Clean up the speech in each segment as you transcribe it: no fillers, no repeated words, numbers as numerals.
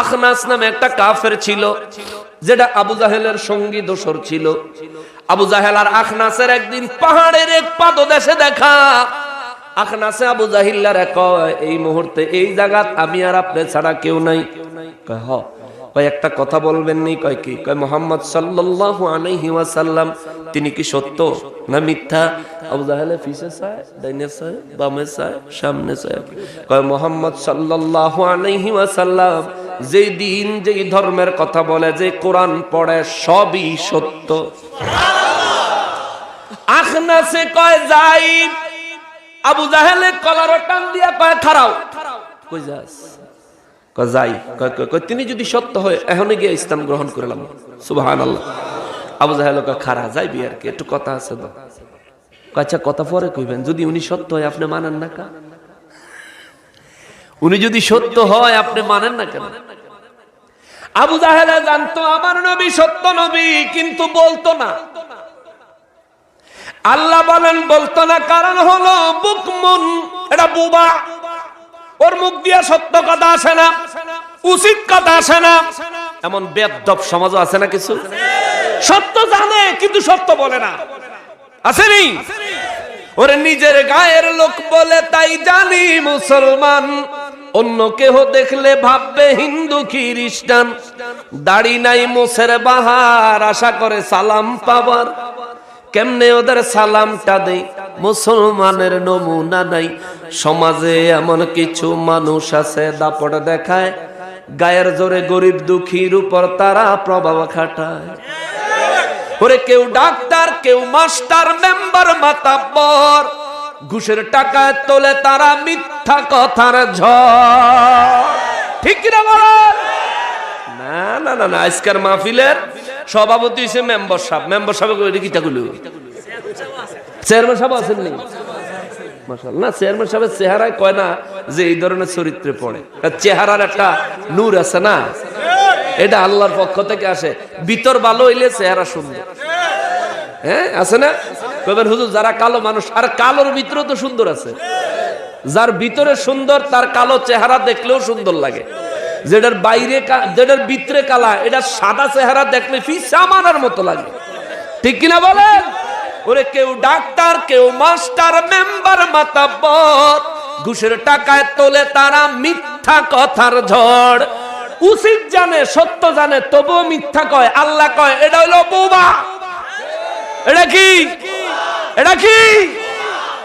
আখনাস নামে একটা কাফের ছিল, যেটা আবু জাহেলের সঙ্গী দোসর ছিল। আবু জাহেল আর আখনাসের একদিন পাহাড়ের এক পাদদেশে দেখা। আখনাসে আবু জাহিল্লারে কয়, এই মুহূর্তে এই জায়গাত আমি আর আপনি ছাড়া কেউ নাই। কয় হ। কয় একটা কথা বলবেন নি? কয় কি? কয় মুহাম্মদ সাল্লাল্লাহু আলাইহি ওয়াসাল্লাম তিনি কি সত্য না মিথ্যা? আবু জাহেলে পিছে চায়, ডাইনে চায়, বামে চায়, সামনে চায়। কয় মুহাম্মদ সাল্লাল্লাহু আলাইহি ওয়াসাল্লাম যেই দিন যেই ধর্মের কথা বলে, যে কোরআন পড়ে, সবই সত্য। আখনাসে কয় যাই। আবু জাহেলে কলার টান দিয়া কয় খারাও। কই যাস? কয় যাই। কয় তিনি যদি সত্য হয় এখনই গিয়ে ইসলাম গ্রহণ করলাম। সুবহানাল্লাহ। আবু জাহেল কয় খারা যাইবি আর কি, একটু কথা আছে তো। আচ্ছা কথা পরে কইবেন, যদি উনি সত্য হয় আপনি মানেন না কেন? উনি যদি সত্য হয় আপনি মানেন না কেন? আবু জাহেল জানতো আমার নবী সত্য নবী, কিন্তু বলতো না। আল্লাহ বলেন বলতো না, কারণ হলো বুকমুন, এটা বুবা। ওর মুখ দিয়ে সত্য কথা আসে না, উচিত কথা আসে না। এমন বেয়াদব সমাজও আছে না কিছু, সত্য জানে কিন্তু সত্য বলে না, আসেনি? ওরে নিজের গায়ের লোক বলে তাই জানি মুসলমান, অন্য কেহ দেখলে ভাববে হিন্দু খ্রিস্টান। দাড়ি নাই মোছের বাহার, আশা করে সালাম পাবার। কেমনে ওদের সালামটা দেই, মুসলমানের নমুনা নাই। সমাজে এমন কিছু মানুষ আছে দাপট দেখায়, গায়ের জোরে গরিব দুঃখীর উপর তারা প্রভাব খাটায়। ওরে কেউ ডাক্তার, কেউ মাস্টার, মেম্বার, মাতাব্বর, ঘুষের টাকায় তোলে তারা মিথ্যা কথার ঝড়। ঠিক কিনা বলেন? না না না না, আজকের মাহফিলের সভাপতি হইছে মেম্বার সাহেব। মেম্বার সাহেব কিটা গুলো চেয়ারম্যান সাহেব আছেন নি? মাশাআল্লাহ। না, চেয়ারম্যান সাহেবের চেহারায় কয় না যে এই ধরনের চরিত্রে পড়ে। চেহারার একটা নূর আছে না, এটা আল্লাহর পক্ষ থেকে আসে। ভিতর ভালো হইলে চেহারা সুন্দর। হ্যাঁ আছে না? কইবেন হুজুর যারা কালো মানুষ, আর কালোর ভিতরে তো সুন্দর আছে। যার ভিতরে সুন্দর তার কালো চেহারা দেখলেও সুন্দর লাগে। যেটার বাইরে, যেটার ভিতরে কালা, এটা সাদা চেহারা দেখলে ফিসা মারার মতো লাগে। ঠিক কিনা বলেন? ওরে কেউ ডাক্তার, কেউ মাস্টার, মেম্বার, মাতাব্বর, ঘুষের টাকায় তোলে তারা মিথ্যা কথার ঝড়। উচিত জানে, সত্য জানে, তবুও মিথ্যা কয়। আল্লাহ কয় এটা হইলো বোবা। এটা কি? এটা কি?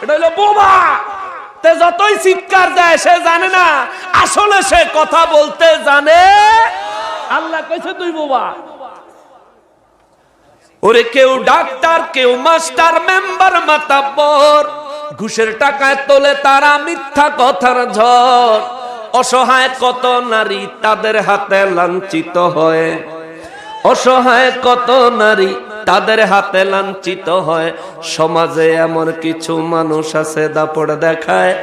এটা হইলো বোবা। তে যতই চিৎকার দেয় সে জানে না আসলে সে কথা বলতে জানে। আল্লাহ কইছে তুই বোবা। ওরে কেউ ডাক্তার, কেউ মাস্টার, মেম্বার, মাতাব্বর, ঘুষের টাকায় তোলে তারা মিথ্যা কথার ঝড়। অসহায় কত নারী তাদের হাতে লাঞ্ছিত হয়, অসহায় কত নারী তাদের হাতে লাঞ্ছিত হয়। সমাজে এমন কিছু মানুষ আছে দাপট দেখায়,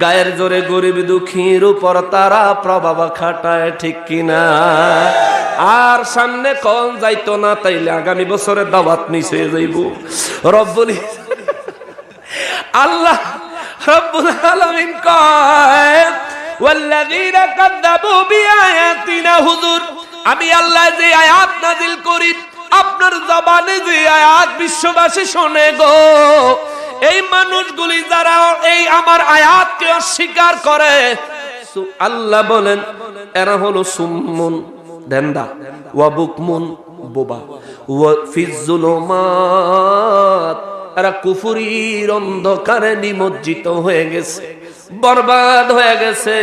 গায়ের জোরে গরিব দুঃখীর উপর তারা প্রভাব খাটায়। ঠিক কিনা? আর সামনে কোন যাইতো না, তাইলে আগামী বছরে দাওয়াত নিচে যাইব। রব্বুল আল্লাহ রব্বুল আলামিন কয় ওয়াল্লাযীনা কাযযাবু বিআয়াতিনা, হুজুর আমি আল্লাহ যে আয়াত নাযিল করি, আপনার জবানে যে আয়াত বিশ্ববাসী শোনে গো, এই মানুষগুলি যারা এই আমার আয়াতকে অস্বীকার করে, আল্লাহ বলেন এরা হলো সুম্মুন দেন্দা, ওয়া বুকমুন বোবা, ওয়া ফিজ যুলুমাত এরা কুফরির অন্ধকারে নিমজ্জিত হয়ে গেছে, বরবাদ হয়ে গেছে।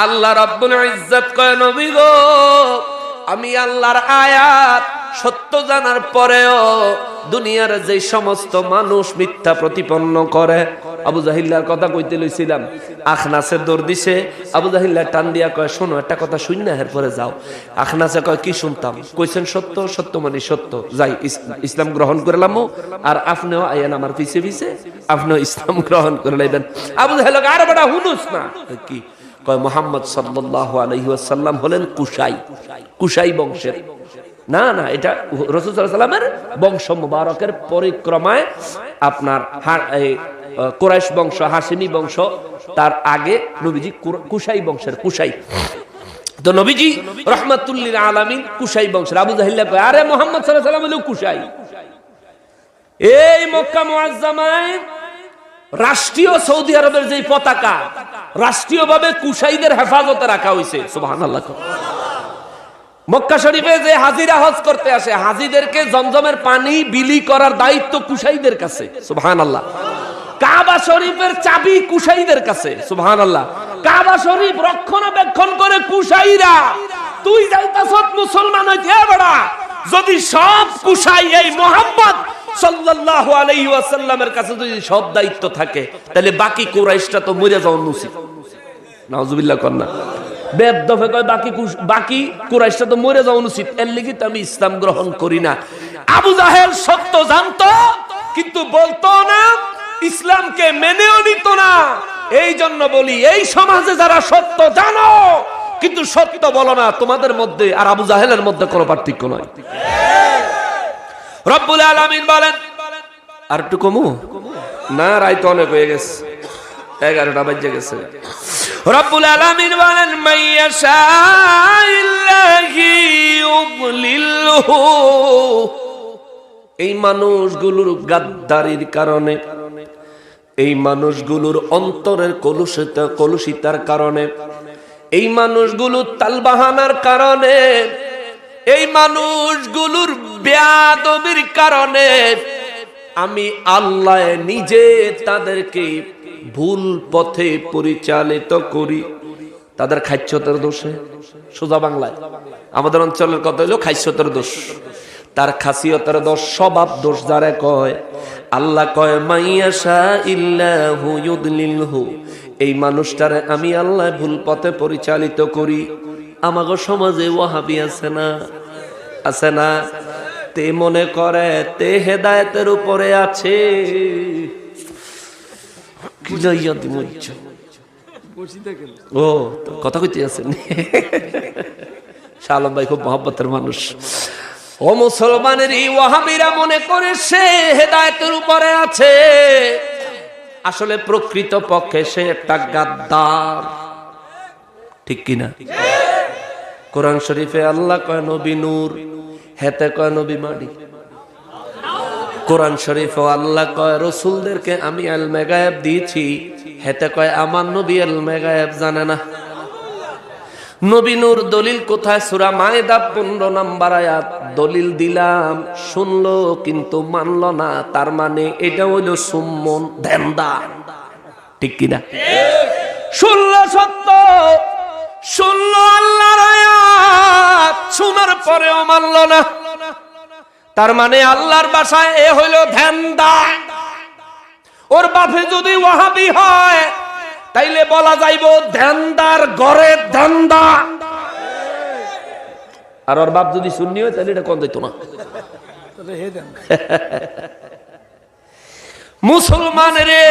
আল্লাহ রাব্বুল ইজ্জত কয় নবী গো, আমি আল্লাহর আয়াত সত্য জানার পরেও দুনিয়ার যে সমস্ত মানুষ মিথ্যা প্রতিপন্ন করে। আবু জাহিল্লার কথা কইতে লইছিলাম, আখনাসের দৌড় দিছে। আবু জাহিল্লা টান দিয়া কয় শোনো একটা কথা শুন না, এরপরে যাও। আখনাসে কয় কি শুনতাম? কইছেন সত্য, সত্য মানে সত্য, যাই ইসলাম গ্রহণ করলাম। আর আপনিও আইয়েন আমার পিছে পিছে, আপনিও ইসলাম গ্রহণ করে লাইবেন। আবু জাহিল আর বেটা হুনুস না কি কয়, মুহাম্মদ সাল্লাল্লাহু আলাইহি ওয়াসাল্লাম হলেন কুশাই, কুশাই বংশের। না না, এটা রাসূল সাল্লাল্লাহু আলাইহি ওয়াসাল্লামের বংশ মুবারকের পরিক্রমায় আপনার কুরাইশ বংশ, হাশিমি বংশ, তার আগে নবীজি কুশাই বংশের কুশাই। তো নবীজি রাহমাতুল লিল আলামিন কুশাই বংশের। আবু জাহেল কয় আরে মুহাম্মদ সাল্লাল্লাহু আলাইহি ওয়াসাল্লাম হলো কুশাই। এই মক্কা মুআজ্জামায় রাষ্ট্রীয় সৌদি আরবের যে পতাকা রাষ্ট্রীয়ভাবে কুশাইদের হেফাজতে রাখা হয়েছে। সুবহানাল্লাহ। মক্কা শরীফে যে হাজিরা হজ করতে আসে হাজিদেরকে জমজমের পানি বিলি করার দায়িত্ব কুশাইদের কাছে। সুবহানাল্লাহ। কাবা শরীফের চাবি কুশাইদের কাছে। সুবহানাল্লাহ। কাবা শরীফ রক্ষণাবেক্ষণ করে কুশাইরা। তুই যাইতাছত মুসলমান হইতে বড়া, যদি সব কুশাই এই মুহাম্মদ সাল্লাল্লাহু আলাইহি ওয়াসাল্লামের কাছে যদি সব দায়িত্ব থাকে তাহলে বাকি কুরাইশটা তো মরে যাওয়া উচিত। নাউজুবিল্লাহ কন্না বেদফে কয় বাকি কুরাইশটা তো মরে যাওয়া উচিত, এর লাগি তো আমি ইসলাম গ্রহণ করি না। আবু জাহেল সত্য জানতো কিন্তু বলতো না, ইসলামকে মেনেও নিত না। এই জন্য বলি এই সমাজে যারা সত্য জানো কিন্তু সত্য বলো না, তোমাদের মধ্যে আর আবু জাহেলের মধ্যে কোনো পার্থক্য নয়। রব্বুল আলামিন বলেন, আর একটু কমু না, রাত অনেক হয়ে গেছে, 11টা বাজে গেছে। রব্বুল আলামিন বলেন মাইয়াশাইল্লাহি ইউদলিলহু। এই মানুষগুলোর গাদ্দারির কারণে, এই মানুষগুলোর অন্তরের কলুষিতার কারণে, এই মানুষগুলোর তালবাহানার কারণে, এই মানুষগুলোর বেয়াদবির কারণে আমি আল্লাহ নিজে তাদেরকে ভুল পথে পরিচালিত করি। তাদের খাদ্যতের দোষে, সোজা বাংলায় আমাদের অঞ্চলের কথা হলো খাদ্যতের দোষ, তার খাসিয়তের দোষ, স্বভাব দোষ যারা কয়। আল্লাহ কয় মাইয়াশা ইল্লাহু ইউদলিলহু, এই মানুষটারে আমি আল্লাহ ভুল পথে পরিচালিত করি। আমাগো সমাজে ওয়াহাবি আছে না, আছে না? তে মনে করে তে হেদায়েতের উপরে আছে। ও কথা কইতে আছেন শাহ আলম ভাই, খুব মহব্বতের মানুষ। ও মুসলমানের ওয়াহাবিরা মনে করে সে হেদায়েতের উপরে আছে, আসলে প্রকৃত পক্ষে সে একটা গাদ্দার। ঠিক কিনা? কোরআন শরীফে আল্লাহ কয় নবী নূর, হেতে কয় নবী মাটি। কোরআন শরীফে আল্লাহ কয় রাসূলদেরকে আমি ইলমে গায়েব দিয়েছি, হেতে কয় আমার নবী ইলমে গায়েব জানে না। নবী নূর দলিল কোথায়? সূরা মায়েদা 15 নম্বর আয়াত। দলিল দিলাম, শুনলো কিন্তু মানলো না, তার মানে এটা হইল সুম্মন, ধ্যানদা। ঠিক কিনা? শুনলো সত্য, শুনলো আল্লাহর আয়াত, শোনার পরেও মানলো না, তার মানে আল্লাহর ভাষায় এ হইল ধ্যানদা। ওর বাপে যদি ওয়াহাবি হয় তাইলে বলা যাইব ধ্যানদার ঘরের ধ্যানদা। আর ওর বাপ যদি সুন্নি হয় তাহলে এটা কোন দিত না। মুসলমান রে,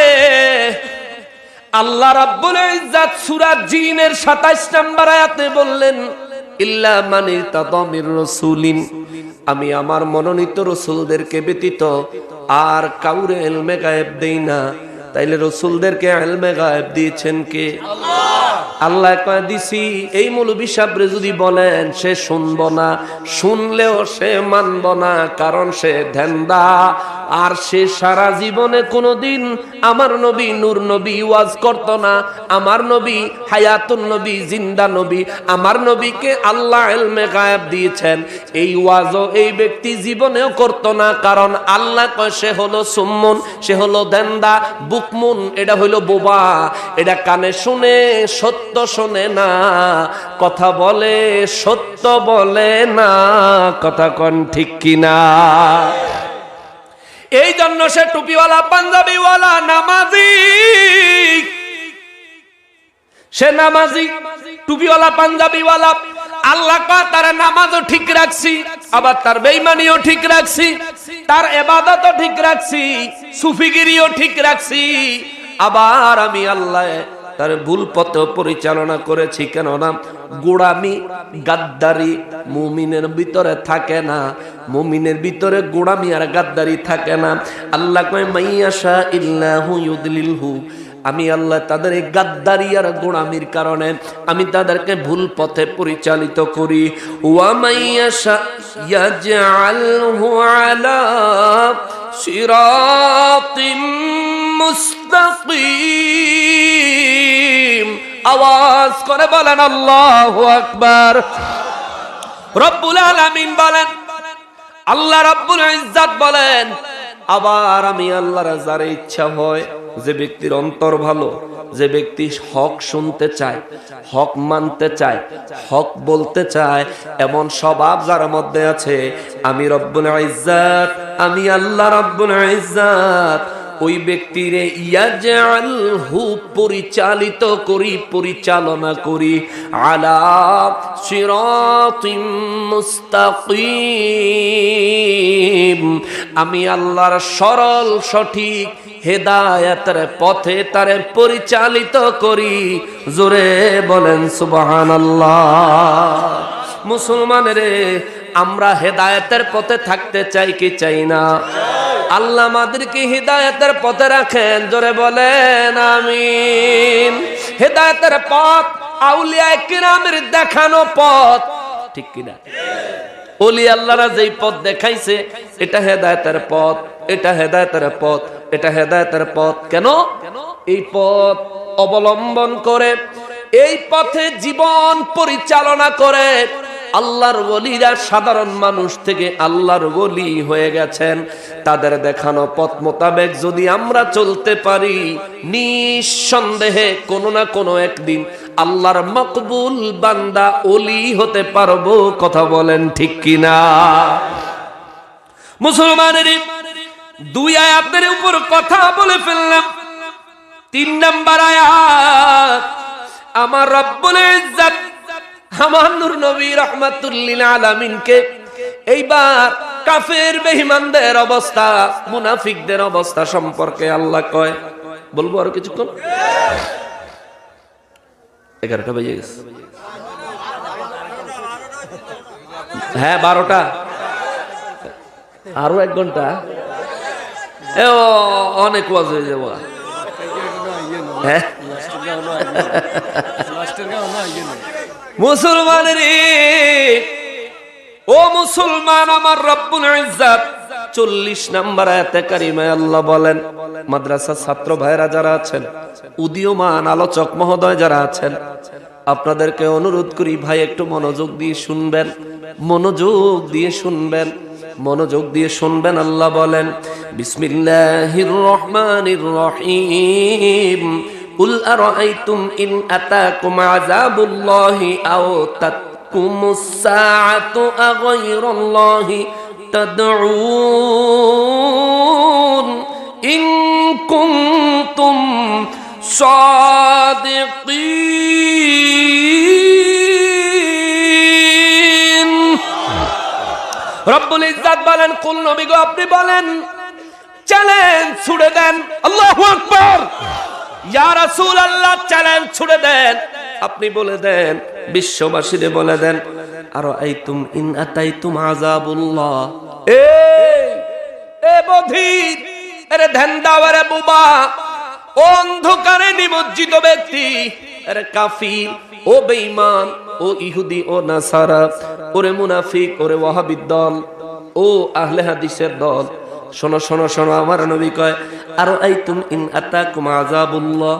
আল্লাহ রাব্বুল ইজ্জাত সূরা জিনের 27 নম্বর আয়াতে বললেন ইল্লা মান ইরতাদা মির রাসূলিন, আমি আমার মনোনীত রাসূলদেরকে ব্যতীত আর কাউরে ইলমে গায়েব দেই না। তাইলে রাসূলদেরকে ইলমে গায়েব দিয়েছেন কে? আল্লাহ কয় দিছি। এই মৌলবী সাহেবরে যদি বলেন সে শুনবো না, শুনলেও সে মানবো না, কারণ সে ধ্যানদা। আর সে সারা জীবনে কোনোদিন আমার নবী নূর নবী ওয়াজ করত না। আমার নবী হায়াতুন নবী, জিন্দা নবী, আমার নবীকে আল্লাহ ইলমে গায়েব দিয়েছেন, এই ওয়াজও এই ব্যক্তি জীবনেও করত না, কারণ আল্লাহ কয় সে হলো সুম্মুন, সে হলো ধ্যানদা। বুকমুন এটা হইলো বোবা, এটা কানে শুনে সত্য শোনে না, কথা বলে সত্য বলে না। কথা কোন ঠিক কিনা? এই জন্য সে টুপিওয়ালা, পাঞ্জাবিওয়ালা, নামাজি, সে নামাজি, টুপিওয়ালা, পাঞ্জাবিওয়ালা। আল্লাহ কয় তার নামাজও ঠিক রাখছি, আবার তার বেঈমানিও ঠিক রাখছি, তার ইবাদতও ঠিক রাখছি, সুফিগিরিও ঠিক রাখছি। আবার আমি আল্লাহ তার ভুল পথে পরিচালনা করেছি। কেননা গোড়ামি, গাদ্দারি মুমিনের ভিতরে থাকে না। মুমিনের ভিতরে গোড়ামি আর গাদ্দারি থাকে না। আল্লাহ কয় মাইয়াশা ইল্লাহু ইউদলিলহু, আমি আল্লাহ তাদের এই গাদ্দারি আর গোলামির কারণে আমি তাদেরকে ভুল পথে পরিচালিত করি। ওয়া মাইয়াশা ইয়াজআলহু আলা সিরাতিম মুস্তাকিম। আওয়াজ করে বলেন আল্লাহু আকবার। রব্বুল আলামিন বলেন, আল্লাহ রাব্বুল ইজ্জত বলেন, আবার আমি আল্লাহর যারে ইচ্ছা হয়, যে ব্যক্তির অন্তর ভালো, যে ব্যক্তি হক শুনতে চায়, হক মানতে চায়, হক বলতে চায়, এমন স্বভাব যার মধ্যে আছে, আমি রব্বুল ইজ্জত, আমি আল্লাহ রাব্বুল ইজ্জত ওই ব্যক্তিরে ইয়াজআলহু পরিচালিত করি, পরিচালনা করি, আলা সিরাতিম মুস্তাকিম। আমি আল্লাহর সরল সঠিক হেদায়েতের পথে তারে পরিচালিত করি। জোরে বলেন সুবহানাল্লাহ। মুসলমানেরে, আমরা হেদায়েতের পথে থাকতে চাই কি চাই না? আল্লাহ আমাদেরকে হিদায়াতের পথে রাখেন। জোরে বলেন আমিন। হিদায়াতের পথ আউলিয়া কিরামের দেখানো পথ, ঠিক কিনা? ওলি আল্লাহরা যেই পথ দেখাইছে, এটা হেদায়েতের পথ, এটা হেদায়েতের পথ, এটা হেদায়েতের পথ। কেন? এই পথ অবলম্বন করে, এই পথে জীবন পরিচালনা করে আল্লাহর ওলিরা সাধারণ মানুষ থেকে আল্লাহর ওলি হয়ে গেছেন। তাদের দেখানো পথ মোতাবেক যদি আমরা চলতে পারি, নিঃসন্দেহে কোনো না কোনো একদিন আল্লাহর মকবুল বান্দা ওলি হতে পারবো। কথা বলেন ঠিক কিনা? মুসলমানের দুই আয়াতের উপর কথা বলে ফেললাম। 3 নাম্বার আয়াত, আমার রব্বুল ইজ্জত আমার নূর নবী রাহমাতুল লিল আলামিনকে এইবার কাফের বেঈমানদের অবস্থা, মুনাফিকদের অবস্থা সম্পর্কে আল্লাহ কয়। বলবো আর কিছুক্ষণ? 11টা বেজে গেছে। হ্যাঁ 12টা, আরো 1 ঘন্টা, অনেক ওয়াজ হয়ে যাবো। হ্যাঁ মুসলমানের, ও মুসলমান, আমার রব্বুল ইজ্জত 40 নাম্বার আয়াতে কারিমায় আল্লাহ বলেন, মাদ্রাসার ছাত্র ভাইরা যারা আছেন, উদীয়মান আলোচক মহোদয় যারা আছেন, আপনাদেরকে অনুরোধ করি ভাই একটু মনোযোগ দিয়ে শুনবেন, মনোযোগ দিয়ে শুনবেন, মনোযোগ দিয়ে শুনবেন। আল্লাহ বলেন, বিসমিল্লাহির রহমানির রহিম, কুল আরাআইতুম ইন আতাকুম আযাবুল্লাহি আও তাতকুমুস সাআতু আগায়রাল্লাহি তাদউন ইন কুনতুম সাদিকিন। রব্বুল ইজ্জত বলেন, কুল নবী গো আপনি বলেন, চ্যালেঞ্জ ছুড়ে দেন। আল্লাহু আকবার। ইয়া রাসূলুল্লাহ, চ্যালেঞ্জ ছুড়ে দেন, আপনি বলে দেন, বিশ্ববাসীরে বলে দেন, আরাআইতুম ইন আতাইতুম আযাবুল্লাহ। এ বধির, আরে ধ্যান দাও, আরে বুবা, অন্ধকারে নিমজ্জিত ব্যক্তি, আরে কাফির, ও বেঈমান, ও ইহুদি, ও নাসারা, ওরে মুনাফিক, ওরে ওয়াহাবি দল, ও আহলে হাদিসের দল, শোনো শোনো শোনো, আমার নবী কয়, আরাআইতুম ইন আতাকুম আযাবুল্লাহ,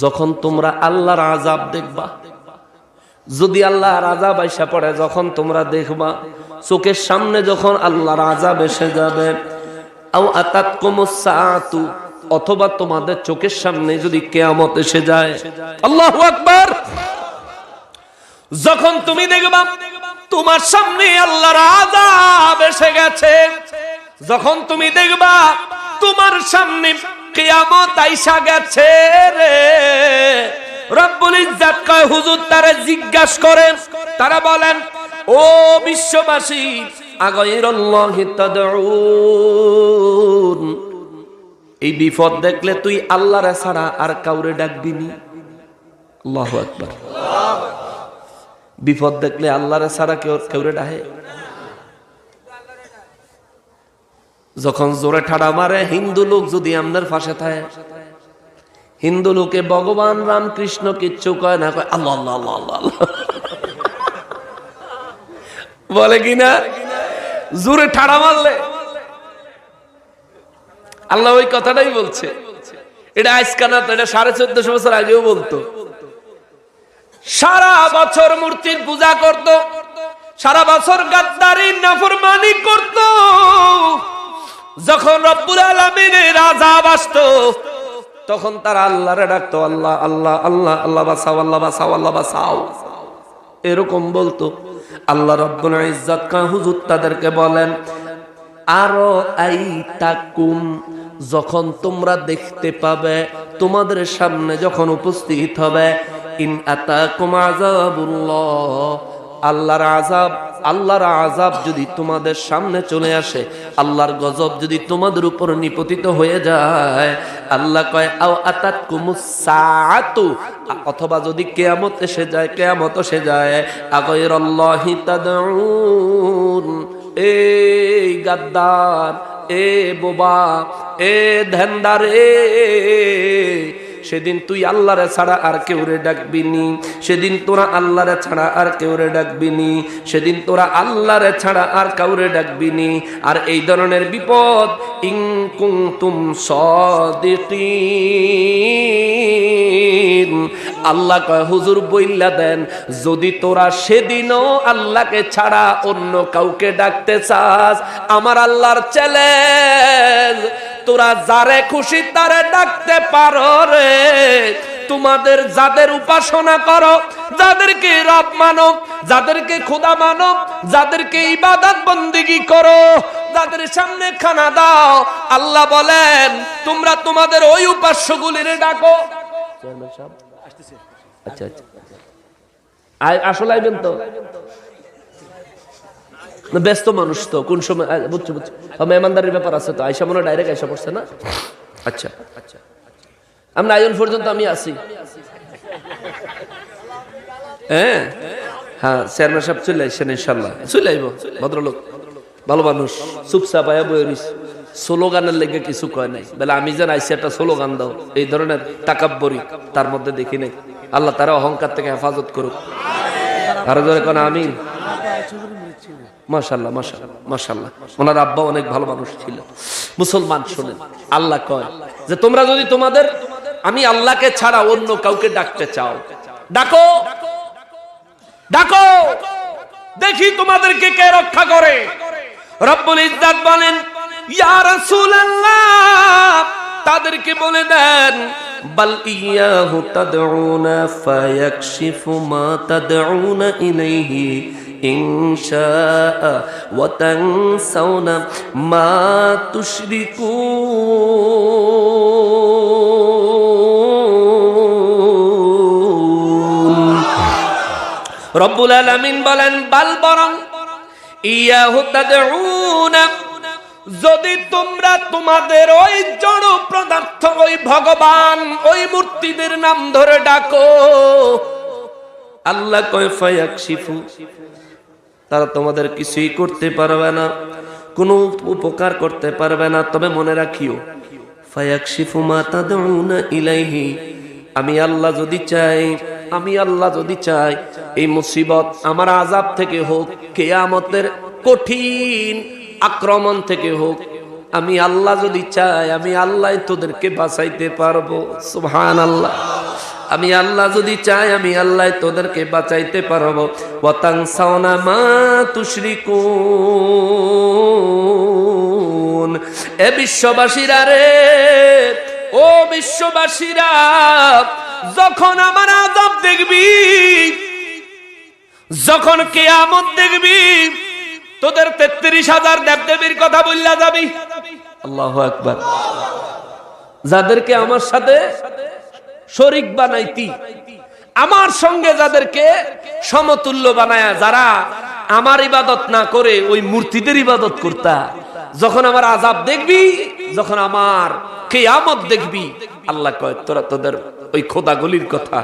যখন তোমরা আল্লাহর আযাব দেখবা, যদি আল্লাহর আযাব আইসা পড়ে, যখন তোমরা দেখবা, চোখের সামনে যখন আল্লাহর আযাব এসে যাবে, আও আতাতকুমুস সাআতু, অথবা তোমাদের চোখের সামনে যদি কিয়ামত এসে যায়। আল্লাহু আকবার। যখন তুমি দেখবা তোমার সামনে আল্লাহর আযাব এসে গেছে, যখন তুমি দেখবা তোমার সামনে কিয়ামত আইসা গেছে রে, রব্বুল ইজ্জত কয়, হুজুর তারা জিজ্ঞাসা করেন, তারা বলেন, ও বিশ্ববাসী, আগায়রাল্লাহি তাদউন, এই বিপদ দেখলে তুই আল্লাহর ছাড়া আর কাউরে ডাকবি নি? আল্লাহু আকবার। বিপদ দেখলে আল্লাহর ছাড়া কেউরে ডাকে? যখন জোরে ঠাড়া মারে হিন্দু লোক যদি আপনার পাশে থাকে, হিন্দু লোকে ভগবান রামকৃষ্ণ কিচ্ছু কয় না, কয় আল্লাহ আল্লাহ আল্লাহ আল্লাহ আল্লাহ। বলে কিনা? জোরে ঠাড়া মারলে আল্লাহ ওই কথাটাই বলছে। এটা আজকে না তো, এটা 1450 বছর আগেও বলতো। সারা বছর মূর্তির পূজা করত, সারা বছর গাদ্দারি নাফরমানি করত। যখন রব্বুল আলামিনের আযাব আসতো তখন তারা আল্লাহরে ডাকতো, আল্লাহ আল্লাহ আল্লাহ আল্লাহ বাঁচাও, আল্লাহ বাঁচাও, আল্লাহ বাঁচাও, এরকম বলতো। আল্লাহ রব্বুল ইজ্জত কা হুজুর তাদেরকে বলেন, আরো আইতাকুম, যখন তোমরা দেখতে পাবে, তোমাদের সামনে যখন উপস্থিত হবে, ইন আতাকুম আযাবুল্লাহ, আল্লাহর আযাব, আল্লাহর আযাব যদি তোমাদের সামনে চলে আসে, আল্লাহর গজব যদি তোমাদের উপর নিপতিত হয়ে যায়, আল্লাহ কয় আও আতাতকুমুস সাআতু, অথবা যদি কিয়ামত এসে যায়, কিয়ামত এসে যায়, আগাইরাল্লাহি তাদউন, এই গাদ্দার, এ বোবা, এ ধ্যানদার, সেদিন তুই আল্লাহরে ছাড়া আর কেউরে ডাকবি নি, সেদিন তোরা আল্লাহরে ছাড়া আর কেউরে ডাকবি নি, সেদিন তোরা আল্লাহরে ছাড়া আর কাউরে ডাকবি নি। আর এই ধরনের বিপদ ইন কুনতুম সাদিকিন, আল্লাহ কয় হুজুর বইল্লা দেন, যদি তোরা সেদিনও আল্লাহকে ছাড়া অন্য কাউকে ডাকতে চাস, আমার আল্লাহর চ্যালেঞ্জ, তোরা যারে খুশি তারে ডাকতে পারো রে। তোমাদের যাদের উপাসনা করো, যাদেরকে রব মানো, যাদেরকে খোদা মানো, যাদেরকে ইবাদত বন্দেগী করো, যাদের সামনে খানা দাও, আল্লাহ বলেন তোমরা তোমাদের ওই উপাস্যগুলির ডাকো। আচ্ছা আচ্ছা, আসলে আইবেন তো, ব্যস্ত মানুষ তো, কোন সময় বুঝছো বুঝছো, মেহমানদারির ব্যাপার আছে তো, আইসা মনে ডাইরেক্ট আইসা পড়ছে না। আচ্ছা আচ্ছা, আমরা আয়োজন পর্যন্ত আমি আছি। হ্যাঁ হ্যাঁ, চেয়ারম্যান সাহেব চলে আসছেন, ইনশাল্লাহ চলে আইব, ভদ্রলোক, ভালো মানুষ, চুপচাপ আয়া বইরিস, স্লোগানের লেগে কিছু কয় নাই, বলে আমি যেন আইসি একটা স্লোগান দাও, এই ধরনের তাকাব্বরি তার মধ্যে দেখি নাই। আল্লাহ তারা অহংকার থেকে হেফাজত করুক। আরো জোরে কোন আমিন। মাশাআল্লাহ মাশাআল্লাহ মাশাআল্লাহ, ওনার আব্বা অনেক ভালো মানুষ ছিল, মুসলমান। শুনেন, আল্লাহ কয় যে তোমরা যদি তোমাদের আমি আল্লাহকে ছাড়া অন্য কাউকে ডাকতে চাও, ডাকো ডাকো, দেখি তোমাদেরকে কে রক্ষা করে। রব্বুল ইজ্জত বলেন, ইয়া রাসূলুল্লাহ, তাদেরকে বলে দেন, বাল ইয়াহু তাদউনা ফায়াকশিফু মা তাদউনা ইলাইহি ইনশাআ ওয়া তানসাউনা মা তুশরিকুন। রব্বুল আলামিন বলেন, বাল বরং ইয়াহু তাদউনা, যদি তোমরা তোমাদের ওই জড় পদার্থ, ওই ভগবান, ওই মূর্তিদের নাম ধরে ডাকো, আল্লাহ কয় ফায়াকশিফু, তারা তোমাদের কিছুই করতে পারবে না, কোনো উপকার করতে পারবে না। তবে মনে রাখিও, ফায়াকশিফু মা তাদউনা ইলাইহি, আমি আল্লাহ যদি চাই, আমি আল্লাহ যদি চাই, এই মুসিবত আমার আযাব থেকে হোক, কিয়ামতের কঠিন আক্রমণ থেকে হোক, আমি আল্লাহ যদি চাই, আমি আল্লাহ তোদেরকে বাঁচাইতে পারবো। সুবহানাল্লাহ। আমি আল্লাহ যদি চাই, আমি আল্লাহ তোদেরকে বাঁচাইতে পারবো। ওয়া তানসাউনা মা তুশরিকুন। এ বিশ্ববাসীরা রে, ও বিশ্ববাসীরা, যখন আমার আযাব দেখবি, যখন কিয়ামত দেখবি, তোদের 33,000 দেবদেবীর কথা বললা যাবি। আল্লাহু আকবার। যাদেরকে আমার সাথে শরীক বানাইতি, আমার সঙ্গে যাদেরকে সমতুল্য বানায়া, যারা আমার ইবাদত না করে ওই মূর্তিদের ইবাদত করতা, যখন আমার আযাব দেখবি, যখন আমার কিয়ামত দেখবি, আল্লাহ কয় তোরা তোদের ওই খোদাগুলির কথা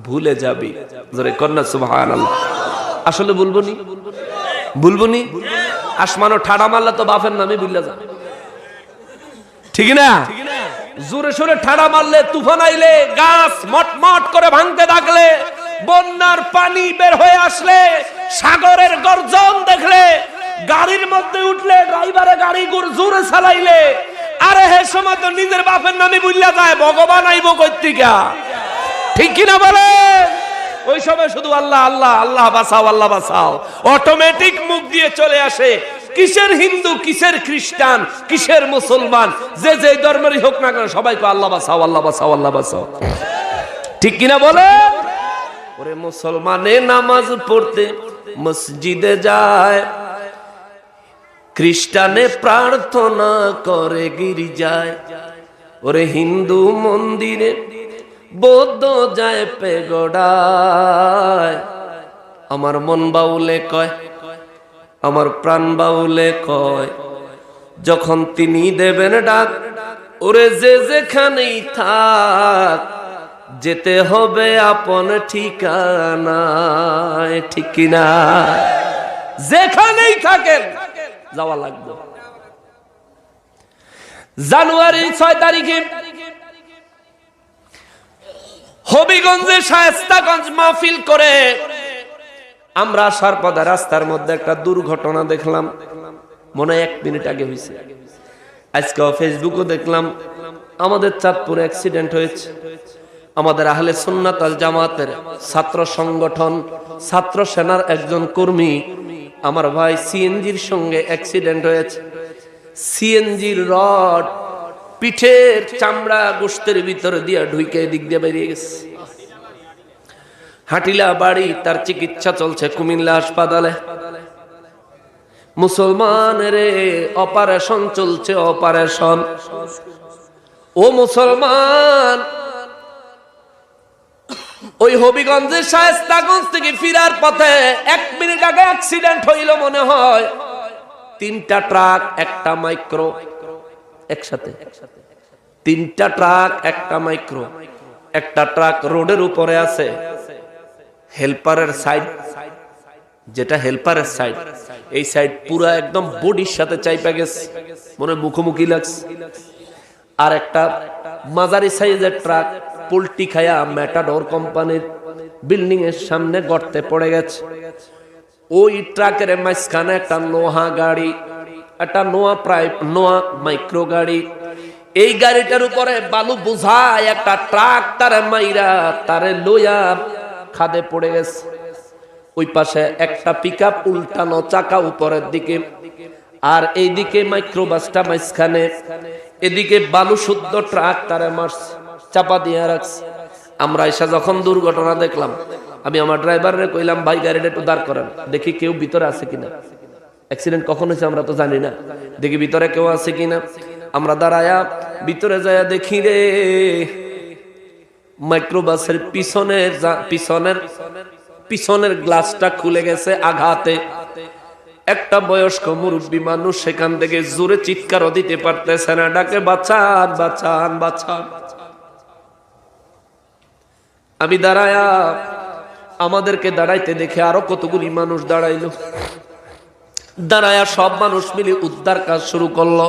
ভুলে যাবি। জোরে কন্যা সুবহানাল্লাহ। আসলে বলবো নি, বলবো নি, আসমানো ঠাড়া মারলে তো বাপের নামে বুঝলা যা, ঠিক না? জোরে সোরে ঠাড়া মারলে, তুফান আইলে, গাছ মটমট করে ভাঙতে থাকলে, বন্যার পানি বের হয়ে আসলে, সাগরের গর্জন দেখলে, গাড়ির মধ্যে উঠলে, ড্রাইভারে গাড়ি জোরে চালাইলে, আরে হে সময় তো নিজের বাপের নামে বুঝলা যায় ভগবান আইব কর্তিকা, ঠিক কিনা বলে? ওই সময় শুধু আল্লাহ আল্লাহ, আল্লাহ বাঁচাও, আল্লাহ বাঁচাও, অটোমেটিক মুখ দিয়ে চলে আসে। কিসের হিন্দু, কিসের খ্রিস্টান, কিসের মুসলমান, যে যে ধর্মেরই হোক না কেন, সবাইকে আল্লাহ বাঁচাও, আল্লাহ বাঁচাও, আল্লাহ বাঁচাও, ঠিক কিনা বলে? ওরে মুসলমানে নামাজ পড়তে মসজিদে যায়, খ্রিস্টানে প্রার্থনা করে গির্জায়, ওরে হিন্দু মন্দিরে, বৌদ্ধ যায় পেগোডায়। আমার মন বাউলে কয়, আমার প্রাণ বাউলে কয়, যখন তিনি দেবেন ডাক, ওরে যে যেখানেই থাক, যেতে হবে আপন ঠিকানায়, ঠিক কিনা? যেখানেই থাকেন যাওয়া লাগবে। জানুয়ারি 6 তারিখে হবিগঞ্জে শায়েস্তাগঞ্জ মাহফিল করে আমরা আসার পথে রাস্তার মধ্যে একটা দুর্ঘটনা দেখলাম, মনে হয় 1 মিনিট আগে হয়েছে। আজকে ফেসবুকও দেখলাম, আমাদের চাঁদপুরে অ্যাক্সিডেন্ট হয়েছে। আমাদের আহলে সুন্নাত ওয়াল জামাতের ছাত্র সংগঠন, ছাত্র সেনার একজন কর্মী, আমার ভাই সিএনজির সঙ্গে অ্যাক্সিডেন্ট হয়েছে। সিএনজির রড পিঠের চামড়া গোশতের ভিতরে দিয়ে ঢুকে দিক দিয়ে বেরিয়ে গেছে। হাটিলা বাড়ি, তার চিকিৎসা চলছে কুমিল্লা হাসপাতালে। মুসলমানের অপারেশন চলছে, অপারেশন। ও মুসলমান, ওই হবিগঞ্জের শায়েস্তাগঞ্জ থেকে ফিরার পথে 1 মিনিট আগে অ্যাক্সিডেন্ট হইল মনে হয়। 3টা ট্রাক, একটা মাইক্রো, একসাথে 3টা ট্রাক, একটা মাইক্রো। একটা ট্রাক রোডের উপরে আছে, হেল্পারের সাইড, যেটা হেল্পারের সাইড, এই সাইড পুরো একদম বডির সাথে চাইপা গেছে, মনে মুখোমুখি লাগছে। আর একটা মাঝারি সাইজের ট্রাক পোল্টি খায়া ম্যাটাডোর কোম্পানির বিল্ডিং এর সামনে গর্তে পড়ে গেছে। ওই ট্রাকের মাঝখানে একটা নোহা গাড়ি, একটা নোয়া মাইক্রো গাড়ি। এই গাড়িটার উপরে বালু বোঝায় একটা ট্রাক তারে মাইরা তারে লইয়া খাদে পড়ে গেছে। ওই পাশে একটা পিকআপ উল্টানো, চাকা উপরের দিকে, আর এইদিকে মাইক্রোবাসটা মাঝখানে। এদিকে বালু শুদ্ধ ট্রাক তারে মারছে, চাপা দিয়ে রাখছে। আমরা এসে যখন দুর্ঘটনা দেখলাম, আমি আমার ড্রাইভারে কইলাম, ভাই গাড়িটা একটু দাঁড় করেন, দেখি কেউ ভিতরে আছে কিনা। অ্যাক্সিডেন্ট কখন হয়েছে আমরা তো জানি না, দেখি ভিতরে কেউ আছে কিনা। আমরা দাঁড়ায়া ভিতরে যায়া দেখি রে, মাইক্রোবাসের পিছনের গ্লাসটা খুলে গেছে আঘাতে। একটা বয়স্ক মুরব্বী মানুষ সেখান থেকে জোরে চিৎকারও দিতে পারতেছে না, ডাকে বাঁচান বাঁচান বাঁচান। আমি দাঁড়ায়া, আমাদেরকে দাঁড়াইতে দেখে আরো কতগুলি মানুষ দাঁড়াইলো। দাঁড়ায়া সব মানুষ মিলে উদ্ধার কাজ শুরু করলো।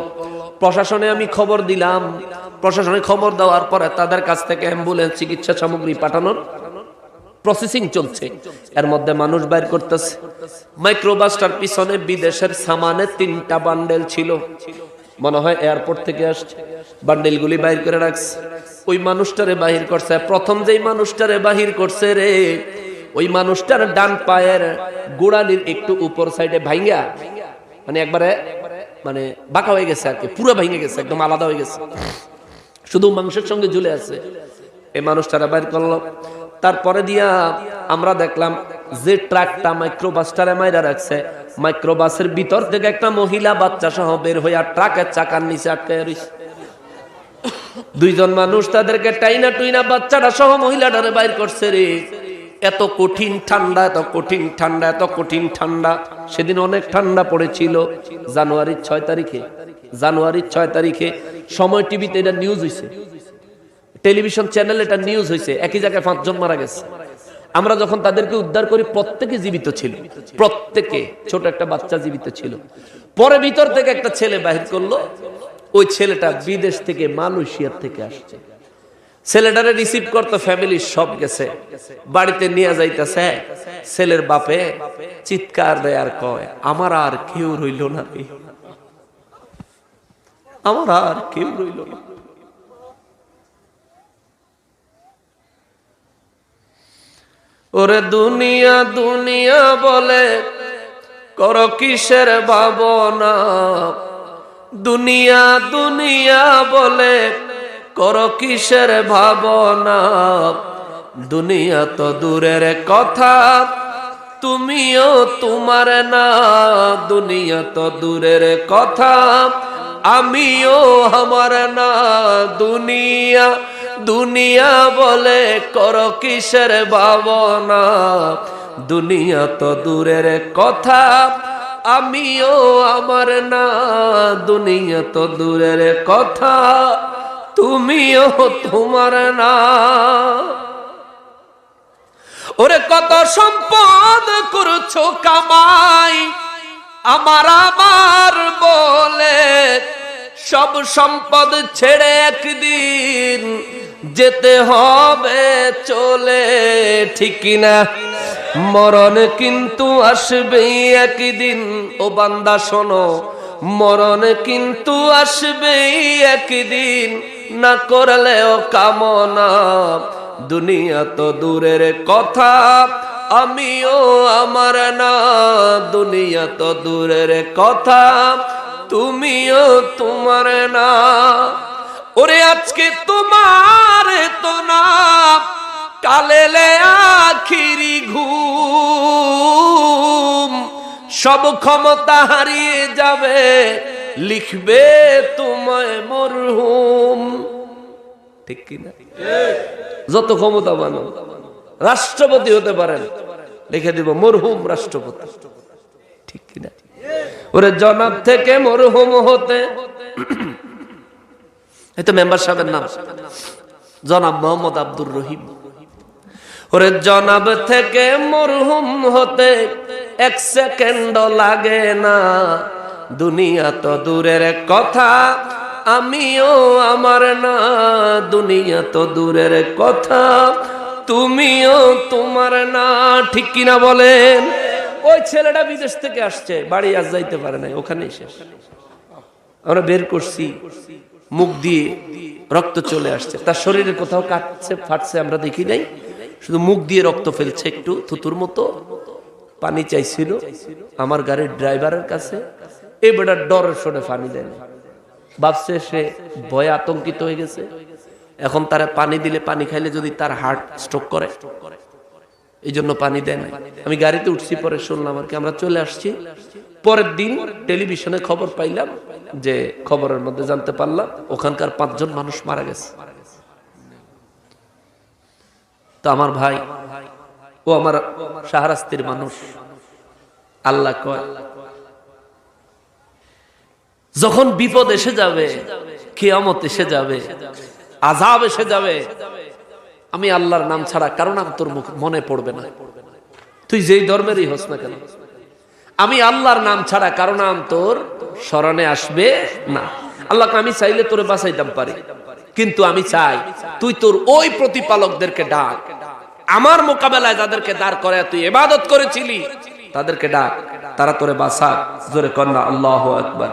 প্রশাসনে আমি খবর দিলাম, প্রশাসনে খবর দেওয়ার পরে তাদের কাছ থেকে অ্যাম্বুলেন্স, চিকিৎসা সামগ্রী পাঠানোর প্রসেসিং চলছে। এর মধ্যে মানুষ বাইর করতেছে। মাইক্রোবাসটার পিছনে বিদেশের সামানে 3টা বান্ডেল ছিল, মনে হয় এয়ারপোর্ট থেকে আসছে। বান্ডেলগুলি বাইর করে রাখছে। ওই মানুষটারে বাহির করছে। প্রথম যেই মানুষটারে বাহির করছে রে, ওই মানুষটার ডান পায়ের গোড়ালির একটু উপর সাইডে ভাঙ্গা, মানে একবারে মানে বাঁকা হয়ে গেছে আর কি, পুরো ভেঙে গেছে, একদম আলাদা হয়ে গেছে, শুধু মাংসের সঙ্গে ঝুলে আছে। এই মানুষটারা বাইর করলো। তারপরে দিয়া আমরা দেখলাম যে ট্রাকটা মাইক্রোবাসটারে মাইরা রাখছে, মাইক্রোবাসের ভিতর থেকে একটা মহিলা বাচ্চা সহ বের হইয়া ট্রাকের চাকার নিচে আটকে রইছে। 2জন মানুষ তাদেরকে টাইনা টুইনা বাচ্চাটা সহ মহিলাটারে বাইর করছে রে। এত কঠিন ঠান্ডা, এত কঠিন ঠান্ডা, এত কঠিন ঠান্ডা। সেদিন অনেক ঠান্ডা পড়েছিল। জানুয়ারির 6 তারিখে সময় টিভিতে এটা নিউজ হয়েছে, টেলিভিশন চ্যানেল এটা নিউজ হয়েছে। একই জায়গায় 5 জন মারা গেছে। আমরা যখন তাদেরকে উদ্ধার করি, প্রত্যেকে জীবিত ছিল, প্রত্যেকে, ছোট একটা বাচ্চা জীবিত ছিল। পরে ভিতর থেকে একটা ছেলে বাহির করলো, ওই ছেলেটা বিদেশ থেকে মালয়েশিয়া থেকে আসছে। ছেলেটারে রিসিভ করতে ফ্যামিলির সব গেছে, বাড়িতে নিয়ে যাইতেছে। ছেলের বাপে চিৎকার দেয় আর কয়, আমার আর কেউ রইল না, আমার আর কেউ রইল না। ওরে দুনিয়া দুনিয়া বলে কর কিসের ভাবনা, দুনিয়া দুনিয়া বলে কর কিসের ভাবনা, দুনিয়া তো দূরের কথা তুমিও তোমার না, দুনিয়া তো দূরের কথা আমিও আমার না, দুনিয়া দুনিয়া বলে কর কিসের ভাবনা, দুনিয়া তো দূরের কথা আমিও আমার না, দুনিয়া তো দূরের কথা তুমিও তোমার না। ওরে কত সম্পদ করছো কামাই আমার আমার বলে, সব সম্পদ ছেড়ে একদিন যেতে হবে চলে, ঠিক না? মরণ কিন্তু আসবেই একদিন, ও বান্দা শোনো, মরণ কিন্তু আসবেই একদিন, না করলেও কামনা, দুনিয়া তো দূরের কথা আমিও আমার না, দুনিয়া তো দূরের কথা তুমিও তোমার না। ওরে আজকে তোমার তো না, কালেলে আখিরি ঘুম, সব ক্ষমতা হারিয়ে যাবে, লিখবে তোমায় মরহুম, ঠিক কিনা? যত ক্ষমতা বানো, রাষ্ট্রপতি হতে পারেন, লিখে দিব মরহুম রাষ্ট্রপতি, ঠিক কিনা? ওরে জনাব থেকে মরহুম হতে, এই তো মেম্বার সাহেবের নাম জনাব মোহাম্মদ আব্দুর রহিম। ওরে জনাব থেকে মরহুম হতে এক সেকেন্ড লাগে না, দুনিয়া তো দূরের কথা আমিও আমার না, দুনিয়া তো দূরের কথা তুমিও তোমার না, ঠিক কিনা বলেন? ওই ছেলেটা বিদেশ থেকে আসছে, বাড়ি আজ যাইতে পারে নাই, ওখানেই শেষ। আমরা বের করছি, মুখ দিয়ে রক্ত চলে আসছে, তার শরীরে কোথাও কাটছে ফাটছে আমরা দেখি নাই, শুধু মুখ দিয়ে রক্ত ফেলছে, একটু থুতুর মতো। পানি চাইছিল আমার গাড়ির ড্রাইভারের কাছে, এই বেটার ডরের সরে পানি দেয় না, ভাবছে সে ভয়ে আতঙ্কিত হয়ে গেছে, এখন তারা পানি দিলে, পানি খাইলে যদি তার হার্ট স্ট্রোক করে, এই জন্য পানি দেয় না। আমি গাড়িতে উঠছি, পরে শুনলাম আর কি, আমরা চলে আসছি। পরের দিন টেলিভিশনে খবর পাইলাম, যে খবরের মধ্যে জানতে পারলাম ওখানকার 5 জন মানুষ মারা গেছে। তো আমার ভাই, ও আমার শাহরাস্তির মানুষ, আল্লাহ কয় যখন বিপদ এসে যাবে, কিয়ামত এসে যাবে, আযাব এসে যাবে, আমি আল্লাহর নাম ছাড়া কারো নাম তোর মনে পড়বে না, তুই যেই ধর্মেরই হোস না কেন, আমি আল্লাহর নাম ছাড়া কারো নাম তোর স্মরণে আসবে না। আল্লাহ, আমি চাইলে তোরে বাঁচাইতাম পারি, কিন্তু আমি চাই তুই তোর ওই প্রতিপালকদেরকে ডাক, আমার মোকাবেলায় যাদেরকে দাঁড় করে তুই ইবাদত করেছিলি তাদেরকে ডাক, তারা তোরে বাঁচাক। জোরে কন্না আল্লাহু আকবার।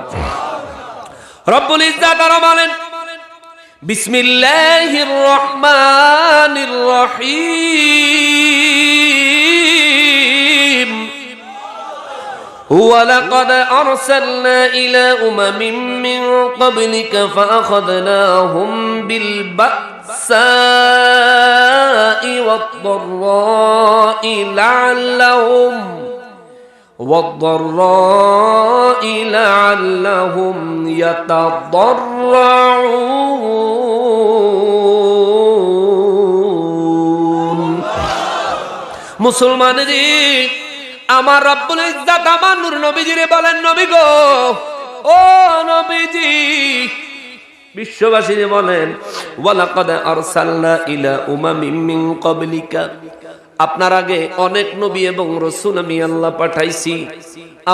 রব্বুল ইজ্জাত আরো বলেন, বিসমিল্লাহির রহমানির রহিম, ওয়ালাকাদ আরসালনা ইলা উমামিন মিন ক্বাবলিকা ফাআখাযনাহুম বিল বা'সাই ওয়াদ-দাররাই লা'আল্লাহুম ইয়াতাদাররাউন। মুসলমানজি, আমার রব্বুল ইজ্জাত আমার নূর নবীজিরে বলেন, নবী গো, ও নবীজি, বিশ্ববাসীরে বলেন, ওয়ালাকাদ আরসালনা ইলা উমামিন মিন ক্বাবলিকা, আপনার আগে অনেক নবী এবং রাসূল আমি আল্লাহ পাঠাইছি,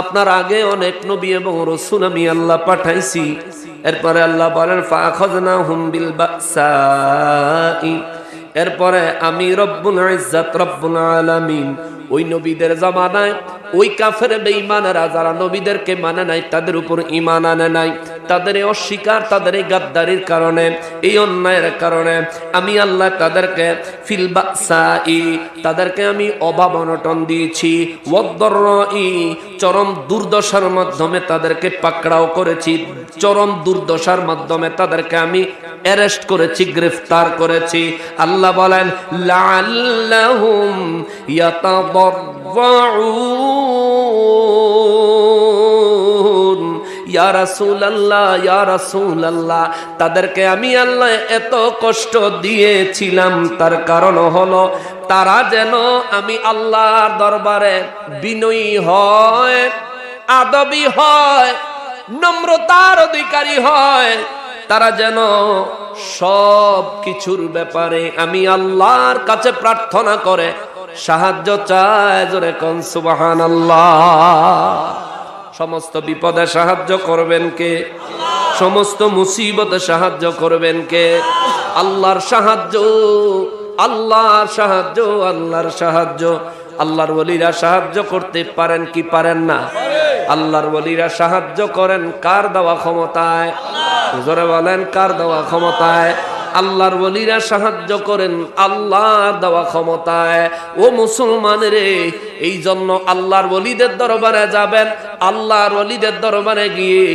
আপনার আগে অনেক নবী এবং রাসূল আমি আল্লাহ পাঠাইছি, এরপরে আল্লাহ বলেন ফাআখাযনাহুম বিল বাসাই, এরপরে আমি রব্বুল ইজ্জাত রব্বুল আলামিন ওই নবীদের জামানায় ওই কাফের বেঈমানেরা যারা নবীদেরকে মানে নাই, তাদের উপর ঈমান আনে নাই, তাদের এই অস্বীকার, তাদের এই গাদ্দারির কারণে, এই অন্যায়ের কারণে আমি আল্লাহ তাদেরকে ফিল বাসাই, তাদেরকে আমি অভাব অনটন দিয়েছি, ওয়াদ-দাররাই, চরম দুর্দশার মাধ্যমে তাদেরকে পাকড়াও করেছি, চরম দুর্দশার মাধ্যমে তাদেরকে আমি অ্যারেস্ট করেছি, গ্রেফতার করেছি। আল্লাহ বলেন লাআল্লাহুম ইয়াতাদাররুন, ইয়া রাসূলুল্লাহ, ইয়া রাসূলুল্লাহ, তাদেরকে আমি আল্লাহ এত কষ্ট দিয়েছিলাম, তার কারণ হলো তারা যেন আমি আল্লাহর দরবারে বিনয়ী হয়, আদবী হয়, নম্রতার অধিকারী হয়, তারা যেন সব কিছুর ব্যাপারে আমি আল্লাহর কাছে প্রার্থনা করে সাহায্য চায়। জোরে কোন সুবহানাল্লাহ। সমস্ত বিপদে সাহায্য করবেন কে? সমস্ত মুসিবতে সাহায্য করবেন কে? আল্লাহর সাহায্য, আল্লাহর সাহায্য, আল্লাহর সাহায্য। আল্লাহর ওলিরা সাহায্য করতে পারেন কি পারেন না? আল্লাহর ওলিরা সাহায্য করেন কার দেওয়া ক্ষমতায়? জোরে বলেন কার দেওয়া ক্ষমতায়? আল্লাহর ওলিরা সাহায্য করেন আল্লাহর দেওয়া ক্ষমতায়। ও মুসলমানের, এই জন্য আল্লাহর ওলিদের দরবারে যাবেন, আল্লাহর ওলিদের দরবারে গিয়ে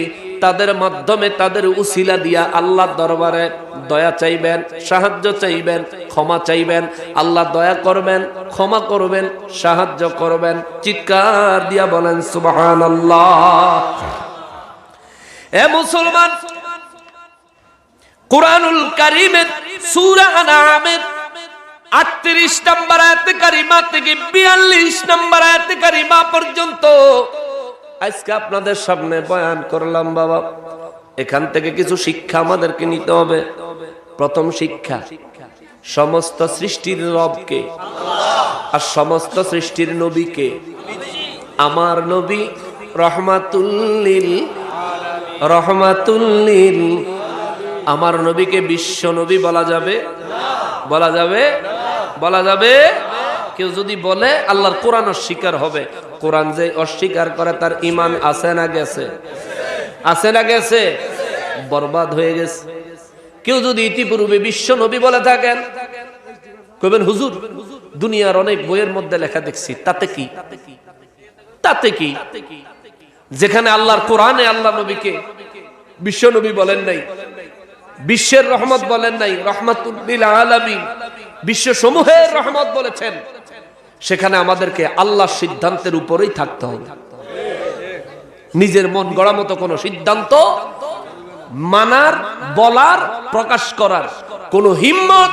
তাদের মাধ্যমে, তাদের উসিলা দিয়া আল্লাহর দরবারে দয়া চাইবেন, সাহায্য চাইবেন, ক্ষমা চাইবেন। আল্লাহ দয়া করবেন, ক্ষমা করবেন, সাহায্য করবেন। চিৎকার দিয়া বলেন সুবহানাল্লাহ। এ মুসলমান, কুরআনুল কারীমের সূরা আনআমের 38 নম্বর আয়াতে কারিমা থেকে 42 নম্বর আয়াতে কারিমা পর্যন্ত আজকে আপনাদের সামনে বয়ান করলাম। বাবা, এখান থেকে কিছু শিক্ষা আমাদেরকে নিতে হবে। প্রথম শিক্ষা, সমস্ত সৃষ্টির রবকে আর সমস্ত সৃষ্টির নবীকে। আমার নবী রহমাতুল্লিল রহমাতুল্লিল, আমার নবীকে বিশ্ব নবী বলা যাবে? বলা যাবে? বলা যাবে? কেউ যদি বলে আল্লাহর কোরআন অস্বীকার হবে। কোরআন যে অস্বীকার করে তার ঈমান আছে না গেছে? আছে না গেছে? বরবাদ হয়ে গেছে। কেউ যদি ইতিপূর্বে বিশ্ব নবী বলে থাকেন, কইবেন হুজুর দুনিয়ার অনেক বইয়ের মধ্যে লেখা দেখছি, তাতে কি? তাতে কি? যেখানে আল্লাহর কোরআনে আল্লাহ নবীকে বিশ্ব নবী বলেন নাই, বিশ্বের রহমত বলেন নাই, রহমাতুল লিল আলামিন, বিশ্ব সমূহের রহমত বলেছেন, সেখানে আমাদেরকে আল্লাহর সিদ্ধান্তের উপরেই থাকতে হবে। নিজের মন গড়া মতো কোনো সিদ্ধান্ত মানার, বলার, প্রকাশ করার কোনো হিম্মত,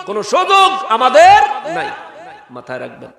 কোনো সুযোগ আমাদের নাই। মাথায় রাখবেন।